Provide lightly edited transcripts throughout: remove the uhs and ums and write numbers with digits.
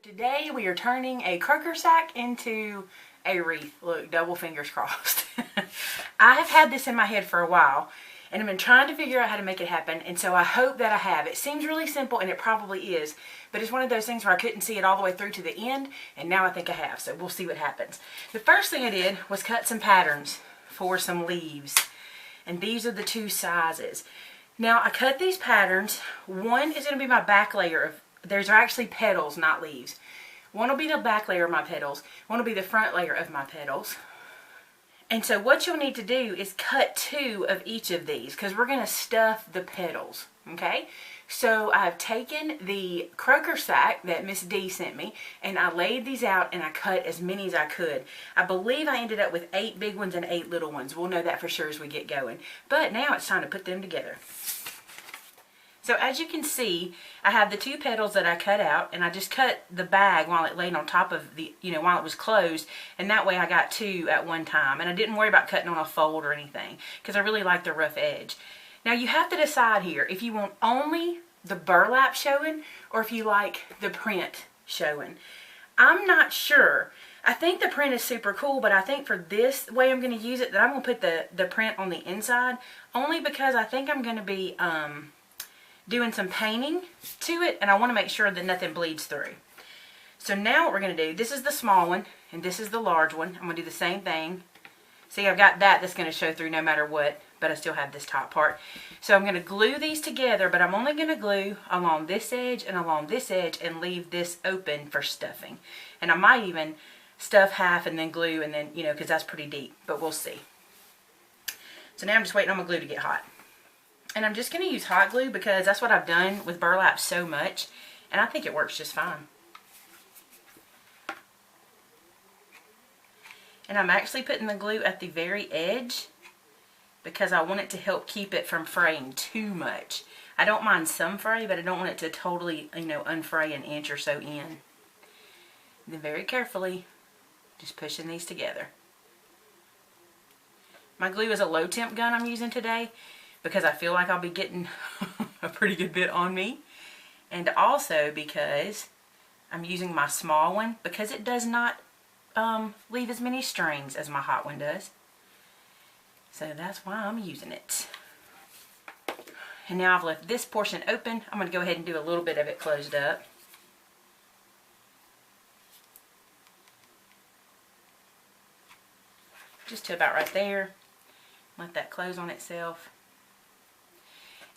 Today we are turning a croaker sack into a wreath. Look, double fingers crossed. I have had this in my head for a while and I've been trying to figure out how to make it happen, and so I hope that I have. It seems really simple, and it probably is, but it's one of those things where I couldn't see it all the way through to the end, and now I think I have, so we'll see what happens. The first thing I did was cut some patterns for some leaves, and these are the two sizes. Now I cut these patterns. One is going to be my back layer of, there's actually petals, not leaves. One will be the back layer of my petals. One will be the front layer of my petals. And so what you'll need to do is cut two of each of these because we're going to stuff the petals. Okay? So I've taken the croaker sack that Miss D sent me and I laid these out and I cut as many as I could. I believe I ended up with 8 big ones and 8 little ones. We'll know that for sure as we get going. But now it's time to put them together. So as you can see, I have the 2 petals that I cut out, and I just cut the bag while it laid on top of the, while it was closed, and that way I got 2 at one time. And I didn't worry about cutting on a fold or anything, because I really like the rough edge. Now you have to decide here if you want only the burlap showing, or if you like the print showing. I'm not sure. I think the print is super cool, but I think for this way I'm going to use it, that I'm going to put the print on the inside, only because I think I'm going to be doing some painting to it, and I want to make sure that nothing bleeds through. So now what we're going to do, this is the small one and this is the large one. I'm going to do the same thing. See, I've got that's going to show through no matter what, but I still have this top part. So I'm going to glue these together, but I'm only going to glue along this edge and along this edge and leave this open for stuffing. And I might even stuff half and then glue, and then, because that's pretty deep, but we'll see. So now I'm just waiting on my glue to get hot. And I'm just going to use hot glue because that's what I've done with burlap so much, and I think it works just fine. And I'm actually putting the glue at the very edge because I want it to help keep it from fraying too much. I don't mind some fray, but I don't want it to totally, unfray an inch or so in. And then very carefully, just pushing these together. My glue is a low temp gun I'm using today, because I feel like I'll be getting a pretty good bit on me. And also because I'm using my small one, because it does not leave as many strings as my hot one does. So that's why I'm using it. And now I've left this portion open. I'm going to go ahead and do a little bit of it closed up. Just to about right there. Let that close on itself.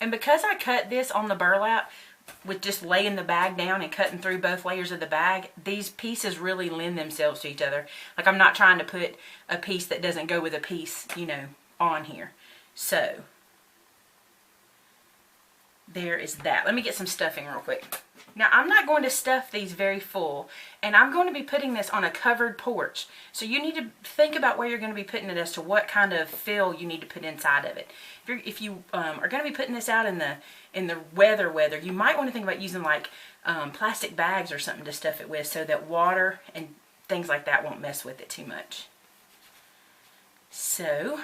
And because I cut this on the burlap with just laying the bag down and cutting through both layers of the bag, these pieces really lend themselves to each other. Like, I'm not trying to put a piece that doesn't go with a piece, on here. So there is that. Let me get some stuffing real quick. Now, I'm not going to stuff these very full, and I'm going to be putting this on a covered porch. So you need to think about where you're going to be putting it as to what kind of fill you need to put inside of it. If you are going to be putting this out in the weather, you might want to think about using like plastic bags or something to stuff it with, so that water and things like that won't mess with it too much. So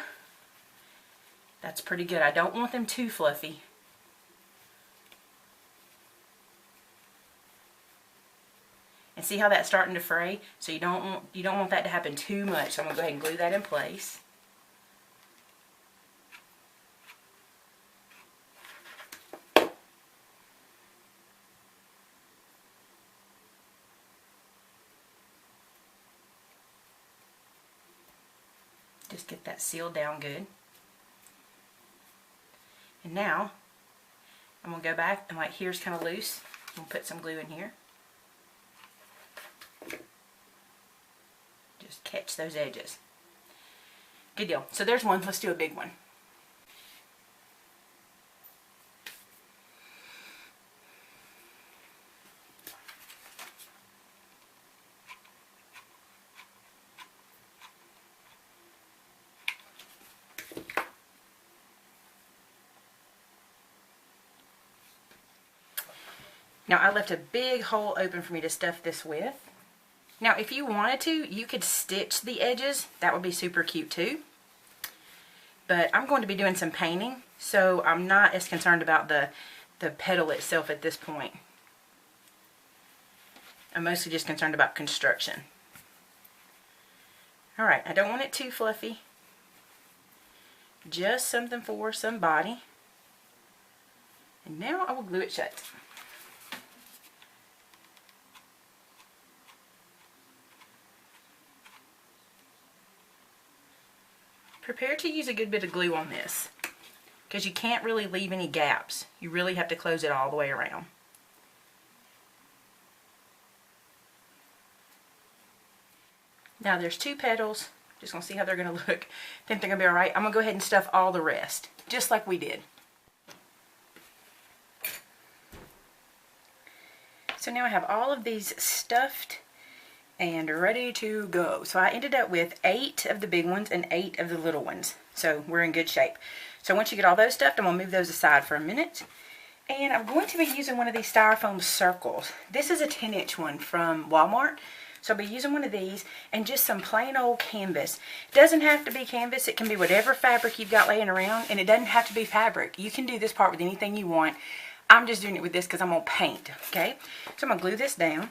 that's pretty good. I don't want them too fluffy. And see how that's starting to fray? So you don't want that to happen too much. So I'm going to go ahead and glue that in place. Just get that sealed down good. And now I'm going to go back, and like here's kind of loose. I'm going to put some glue in here. Just catch those edges. Good deal. So there's one. Let's do a big one. Now I left a big hole open for me to stuff this with. Now if you wanted to, you could stitch the edges. That would be super cute too. But I'm going to be doing some painting, so I'm not as concerned about the petal itself at this point. I'm mostly just concerned about construction. Alright, I don't want it too fluffy. Just something for somebody. And now I will glue it shut. Prepare to use a good bit of glue on this, because you can't really leave any gaps. You really have to close it all the way around. Now there's 2 petals. Just gonna see how they're gonna look. Think they're gonna be alright. I'm gonna go ahead and stuff all the rest, just like we did. So now I have all of these stuffed and ready to go. So I ended up with 8 of the big ones and 8 of the little ones. So we're in good shape. So once you get all those stuffed, I'm going to move those aside for a minute. And I'm going to be using one of these styrofoam circles. This is a 10-inch one from Walmart. So I'll be using one of these and just some plain old canvas. It doesn't have to be canvas. It can be whatever fabric you've got laying around. And it doesn't have to be fabric. You can do this part with anything you want. I'm just doing it with this because I'm going to paint. Okay? So I'm going to glue this down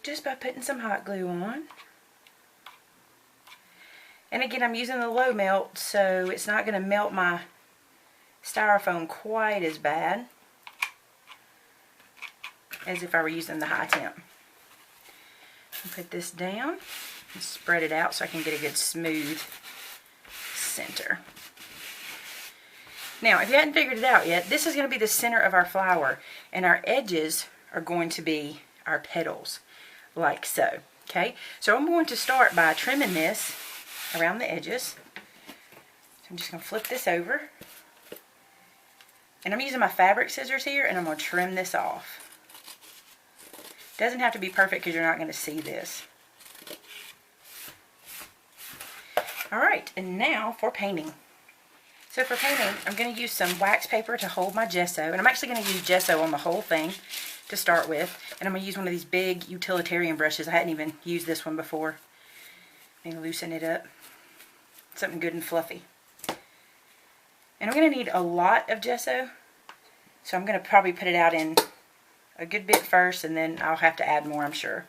just by putting some hot glue on. And again, I'm using the low melt, so it's not going to melt my styrofoam quite as bad as if I were using the high temp. Put this down and spread it out so I can get a good smooth center. Now, if you hadn't figured it out yet, this is going to be the center of our flower, and our edges are going to be our petals, like so. Okay, so I'm going to start by trimming this around the edges. So I'm just going to flip this over, and I'm using my fabric scissors here, and I'm going to trim this off. Doesn't have to be perfect because you're not going to see this. Alright, and now for painting. So for painting, I'm going to use some wax paper to hold my gesso, and I'm actually going to use gesso on the whole thing to start with, and I'm going to use one of these big utilitarian brushes. I hadn't even used this one before. And loosen it up. Something good and fluffy. And I'm going to need a lot of gesso, so I'm going to probably put it out in a good bit first, and then I'll have to add more, I'm sure.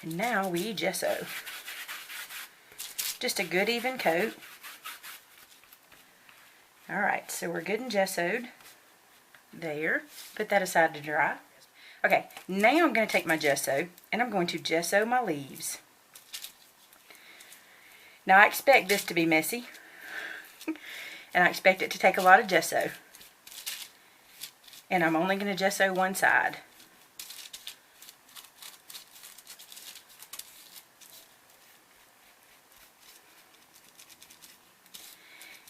And now we gesso. Just a good even coat. Alright, so we're good and gessoed. There. Put that aside to dry. Okay, now I'm going to take my gesso and I'm going to gesso my leaves. Now I expect this to be messy. And I expect it to take a lot of gesso. And I'm only going to gesso one side.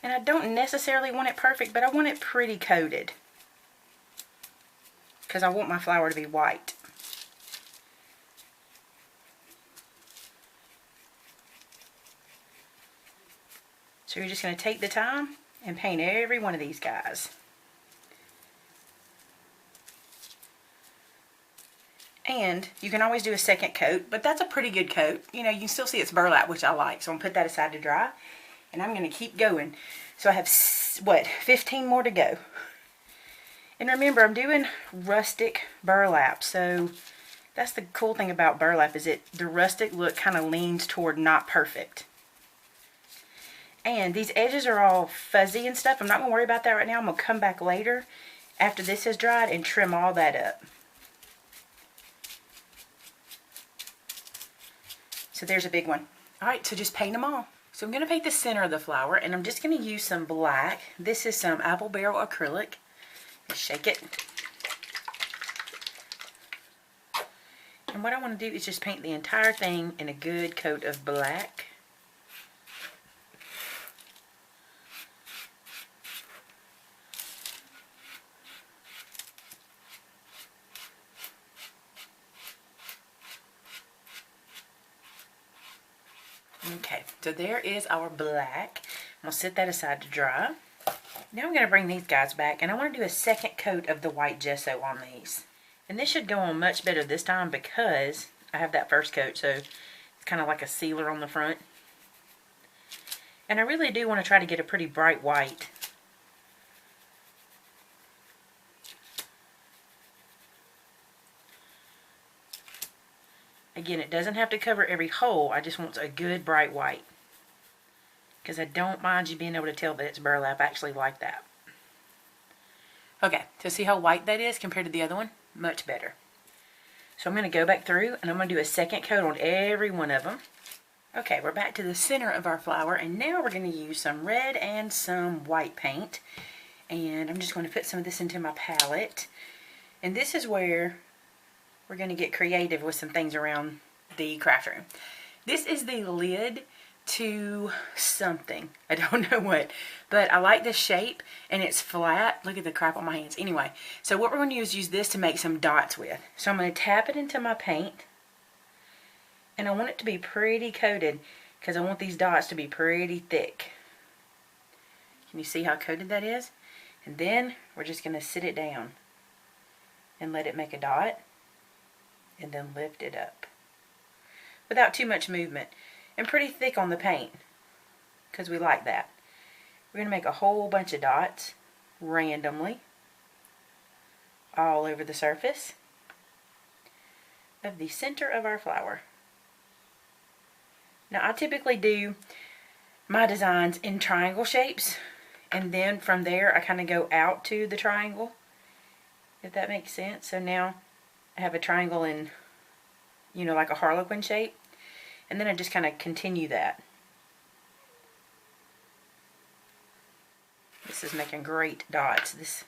And I don't necessarily want it perfect, but I want it pretty coated, because I want my flower to be white. So you're just going to take the time and paint every one of these guys. And you can always do a second coat, but that's a pretty good coat. You know, you can still see it's burlap, which I like. So I'm going to put that aside to dry. And I'm going to keep going. So I have, what, 15 more to go. And remember, I'm doing rustic burlap. So that's the cool thing about burlap, is the rustic look kind of leans toward not perfect. And these edges are all fuzzy and stuff. I'm not going to worry about that right now. I'm going to come back later after this has dried and trim all that up. So there's a big one. Alright, so just paint them all. So I'm going to paint the center of the flower, and I'm just going to use some black. This is some apple barrel acrylic. Just shake it. And what I want to do is just paint the entire thing in a good coat of black. Okay, so there is our black. I'm going to set that aside to dry. Now I'm going to bring these guys back, and I want to do a second coat of the white gesso on these. And this should go on much better this time because I have that first coat, so it's kind of like a sealer on the front. And I really do want to try to get a pretty bright white. Again, it doesn't have to cover every hole. I just want a good bright white. Because I don't mind you being able to tell that it's burlap. I actually like that. Okay, so see how white that is compared to the other one? Much better. So I'm going to go back through and I'm going to do a second coat on every one of them. Okay, we're back to the center of our flower, and now we're going to use some red and some white paint. And I'm just going to put some of this into my palette. And this is where we're going to get creative with some things around the craft room. This is the lid to something. I don't know what, but I like the shape and it's flat. Look at the crap on my hands. Anyway, so what we're going to use this to make some dots with. So I'm going to tap it into my paint, and I want it to be pretty coated because I want these dots to be pretty thick. Can you see how coated that is? And then we're just going to sit it down and let it make a dot, and then lift it up without too much movement. And pretty thick on the paint, because we like that. We're going to make a whole bunch of dots randomly all over the surface of the center of our flower. Now I typically do my designs in triangle shapes, and then from there I kind of go out to the triangle, if that makes sense. So now I have a triangle in, you know, like a harlequin shape. And then I just kind of continue that. This is making great dots, this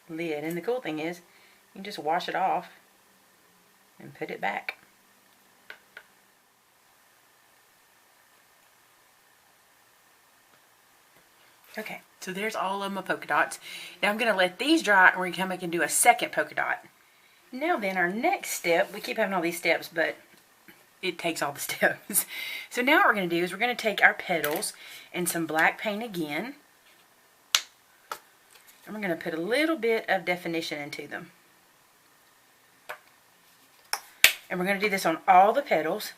lid. And the cool thing is, you can just wash it off and put it back. Okay, so there's all of my polka dots. Now I'm going to let these dry, and we're going to come back and do a second polka dot. Now then, our next step, we keep having all these steps, but it takes all the steps. So now what we're going to do is we're going to take our petals and some black paint again. And we're going to put a little bit of definition into them. And we're going to do this on all the petals.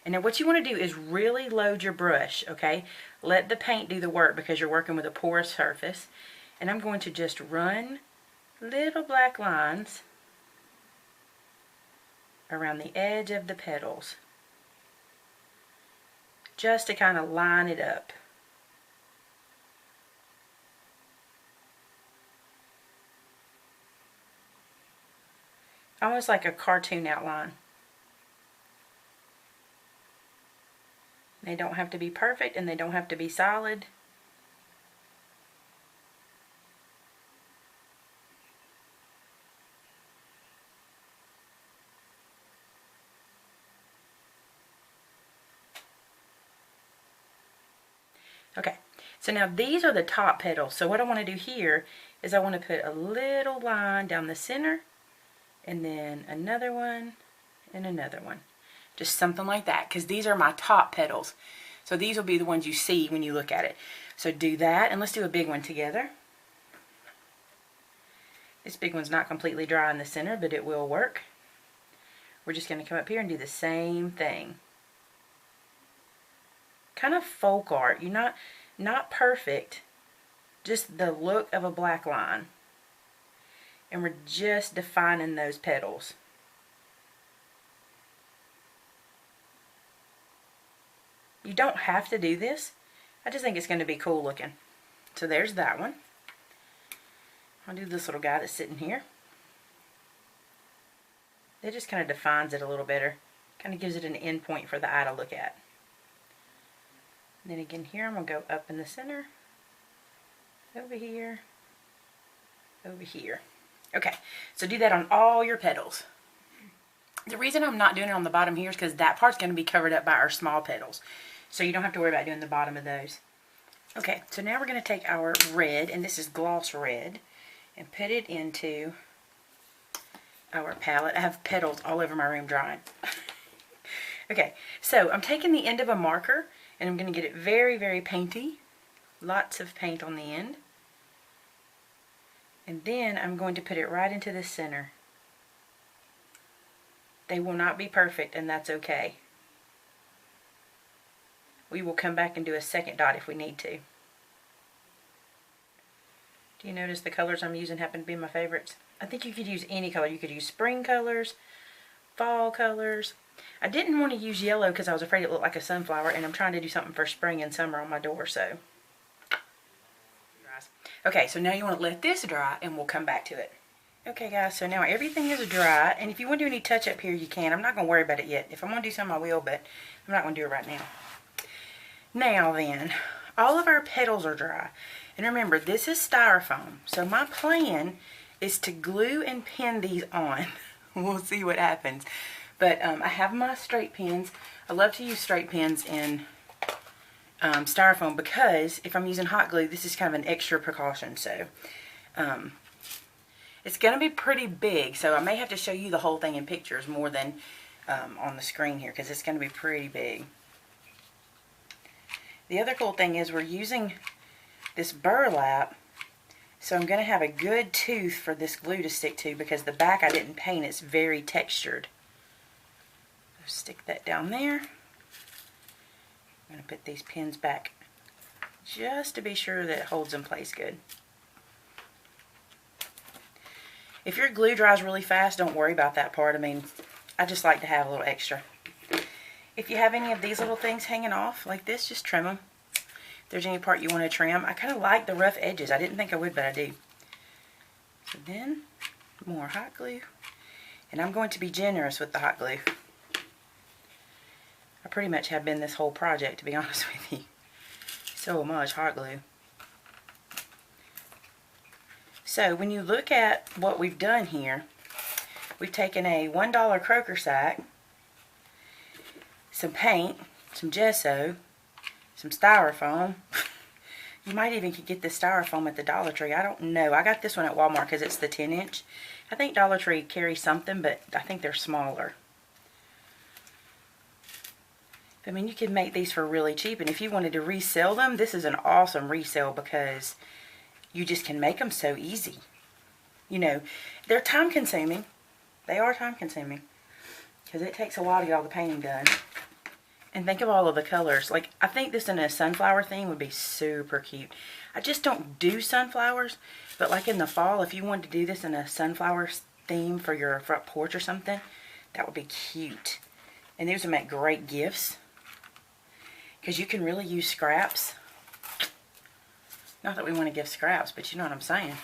And now what you want to do is really load your brush, okay? Let the paint do the work because you're working with a porous surface. And I'm going to just run little black lines around the edge of the petals, just to kind of line it up. Almost like a cartoon outline. They don't have to be perfect and they don't have to be solid. Okay, so now these are the top petals. So what I want to do here is I want to put a little line down the center, and then another one, and another one. Just something like that, because these are my top petals. So these will be the ones you see when you look at it. So do that, and let's do a big one together. This big one's not completely dry in the center, but it will work. We're just going to come up here and do the same thing. Kind of folk art. You're not perfect, just the look of a black line. And we're just defining those petals. You don't have to do this. I just think it's going to be cool looking. So there's that one. I'll do this little guy that's sitting here. It just kind of defines it a little better. Kind of gives it an end point for the eye to look at. And then again here, I'm going to go up in the center, over here, over here. Okay, so do that on all your petals. The reason I'm not doing it on the bottom here is because that part's going to be covered up by our small petals. So you don't have to worry about doing the bottom of those. Okay, so now we're going to take our red, and this is gloss red, and put it into our palette. I have petals all over my room drying. Okay, so I'm taking the end of a marker, and I'm going to get it very, very painty. Lots of paint on the end. And then I'm going to put it right into the center. They will not be perfect, and that's okay. We will come back and do a second dot if we need to. Do you notice the colors I'm using happen to be my favorites? I think you could use any color. You could use spring colors, fall colors. I didn't want to use yellow because I was afraid it looked like a sunflower, and I'm trying to do something for spring and summer on my door, so. Okay, so now you want to let this dry, and we'll come back to it. Okay, guys, so now everything is dry, and if you want to do any touch-up here, you can. I'm not going to worry about it yet. If I want to do something, I will, but I'm not going to do it right now. Now then, all of our petals are dry. And remember, this is styrofoam, so my plan is to glue and pin these on. We'll see what happens. But I have my straight pins. I love to use straight pins in styrofoam because if I'm using hot glue, this is kind of an extra precaution. So it's going to be pretty big, so I may have to show you the whole thing in pictures more than on the screen here because it's going to be pretty big. The other cool thing is we're using this burlap, so I'm going to have a good tooth for this glue to stick to because the back I didn't paint. It's very textured. So stick that down there. I'm going to put these pins back just to be sure that it holds in place good. If your glue dries really fast, don't worry about that part. I mean, I just like to have a little extra. If you have any of these little things hanging off like this, just trim them. If there's any part you want to trim. I kind of like the rough edges. I didn't think I would, but I do. So then, more hot glue. And I'm going to be generous with the hot glue. I pretty much have been this whole project, to be honest with you. So much hot glue. So when you look at what we've done here, we've taken a $1 croaker sack, some paint, some gesso, some styrofoam. You might even could get this styrofoam at the Dollar Tree. I don't know. I got this one at Walmart because it's the 10-inch. I think Dollar Tree carries something, but I think they're smaller. I mean, you can make these for really cheap, and if you wanted to resell them, this is an awesome resale because you just can make them so easy. You know, they're time consuming. They are time consuming because it takes a while to get all the painting done. And think of all of the colors. Like, I think this in a sunflower theme would be super cute. I just don't do sunflowers, but like in the fall, if you wanted to do this in a sunflower theme for your front porch or something, that would be cute. And these would make great gifts because you can really use scraps. Not that we want to give scraps, but you know what I'm saying.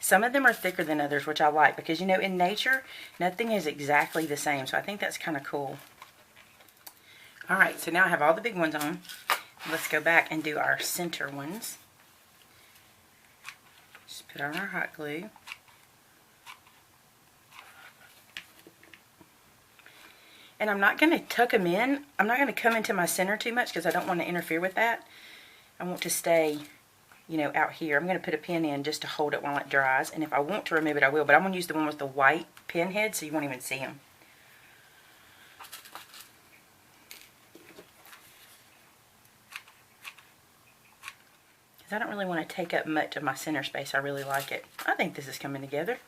Some of them are thicker than others, which I like because, you know, in nature, nothing is exactly the same. So I think that's kind of cool. Alright, so now I have all the big ones on. Let's go back and do our center ones. Just put on our hot glue. And I'm not going to tuck them in. I'm not going to come into my center too much because I don't want to interfere with that. I want to stay, you know, out here. I'm going to put a pin in just to hold it while it dries. And if I want to remove it, I will. But I'm going to use the one with the white pin head so you won't even see them. Because I don't really want to take up much of my center space. I really like it. I think this is coming together.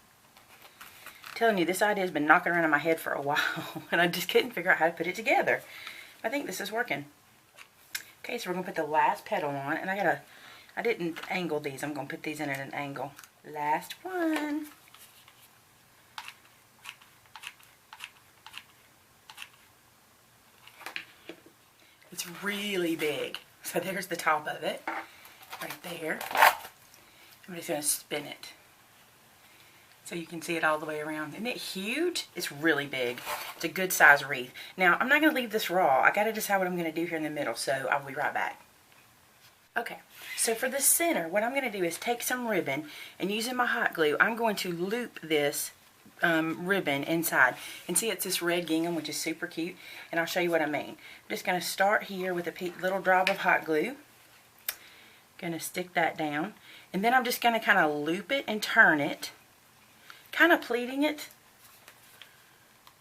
I'm telling you, this idea has been knocking around in my head for a while. And I just couldn't figure out how to put it together. I think this is working. Okay, so we're going to put the last petal on, and I didn't angle these. I'm going to put these in at an angle. Last one. It's really big. So there's the top of it, right there. I'm just going to spin it so you can see it all the way around. Isn't it huge? It's really big. It's a good size wreath. Now, I'm not going to leave this raw. I got to decide what I'm going to do here in the middle, so I'll be right back. Okay, so for the center, what I'm going to do is take some ribbon, and using my hot glue, I'm going to loop this ribbon inside. And see, it's this red gingham, which is super cute, and I'll show you what I mean. I'm just going to start here with a little drop of hot glue. Going to stick that down, and then I'm just going to kind of loop it and turn it, kind of pleating it.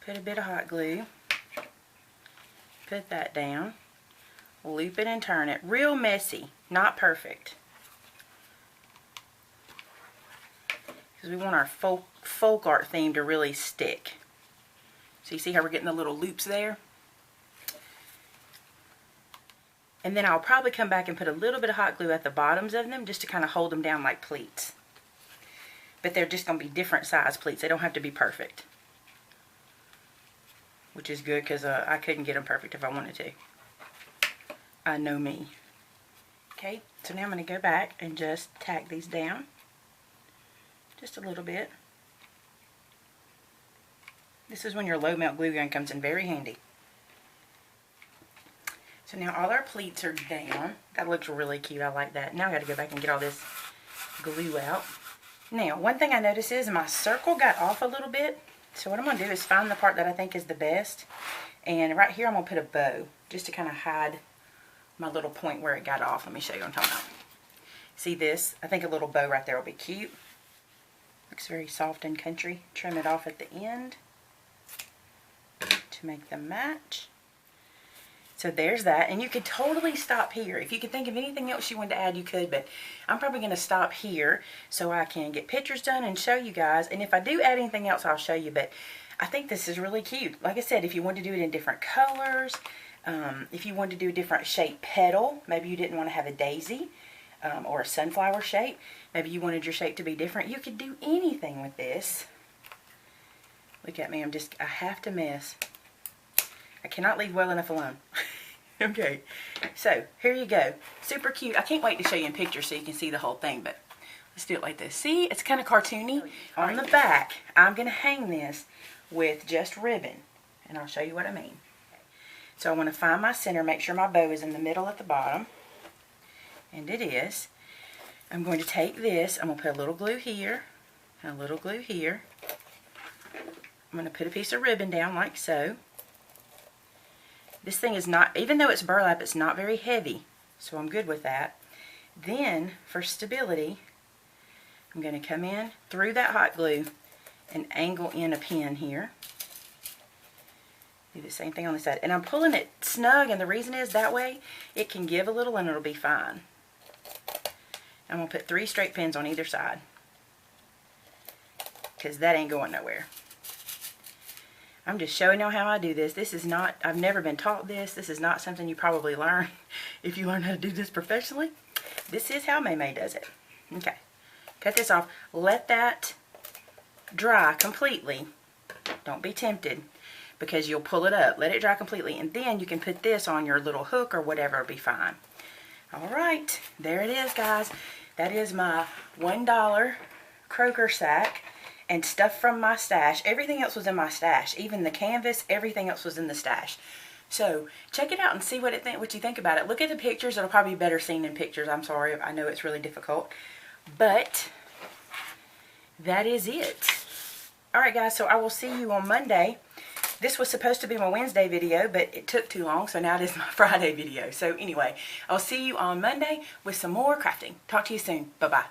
Put a bit of hot glue, put that down, loop it and turn it. Real messy, not perfect. Because we want our folk art theme to really stick. So you see how we're getting the little loops there? And then I'll probably come back and put a little bit of hot glue at the bottoms of them just to kind of hold them down like pleats. But they're just going to be different size pleats. They don't have to be perfect. which is good because I couldn't get them perfect if I wanted to. I know me. Okay, so now I'm going to go back and just tack these down just a little bit. This is when your low melt glue gun comes in very handy. So now all our pleats are down. That looks really cute. I like that. Now I got to go back and get all this glue out. Now, one thing I noticed is my circle got off a little bit. So what I'm going to do is find the part that I think is the best. And right here I'm going to put a bow just to kind of hide my little point where it got off. Let me show you what I'm talking about. See this? I think a little bow right there will be cute. Looks very soft and country. Trim it off at the end to make them match. So there's that, and you could totally stop here. If you could think of anything else you wanted to add, you could, but I'm probably going to stop here so I can get pictures done and show you guys. And if I do add anything else, I'll show you, but I think this is really cute. Like I said, if you want to do it in different colors, if you want to do a different shape petal, maybe you didn't want to have a daisy or a sunflower shape, maybe you wanted your shape to be different, you could do anything with this. Look at me, I have to mess. I cannot leave well enough alone. Okay, so here you go. Super cute. I can't wait to show you in pictures so you can see the whole thing, but let's do it like this. See, it's kind of cartoony. On the back, I'm going to hang this with just ribbon, and I'll show you what I mean. So I want to find my center, make sure my bow is in the middle at the bottom, and it is. I'm going to take this, I'm going to put a little glue here, and a little glue here. I'm going to put a piece of ribbon down like so. This thing is not, even though it's burlap, it's not very heavy, so I'm good with that. Then, for stability, I'm going to come in through that hot glue and angle in a pin here. Do the same thing on the side. And I'm pulling it snug, and the reason is that way it can give a little and it'll be fine. I'm going to put 3 straight pins on either side, because that ain't going nowhere. I'm just showing you how I do this. This is not, I've never been taught this. This is not something you probably learn if you learn how to do this professionally. This is how Maymay does it. Okay, cut this off. Let that dry completely. Don't be tempted, because you'll pull it up. Let it dry completely, and then you can put this on your little hook or whatever. It'll be fine. All right, there it is, guys. That is my $1 croaker sack. And stuff from my stash. Everything else was in my stash. Even the canvas, everything else was in the stash. So check it out and see what you think about it. Look at the pictures. It'll probably be better seen in pictures. I'm sorry. I know it's really difficult. But that is it. Alright guys, so I will see you on Monday. This was supposed to be my Wednesday video, but it took too long, so now it is my Friday video. So anyway, I'll see you on Monday with some more crafting. Talk to you soon. Bye-bye.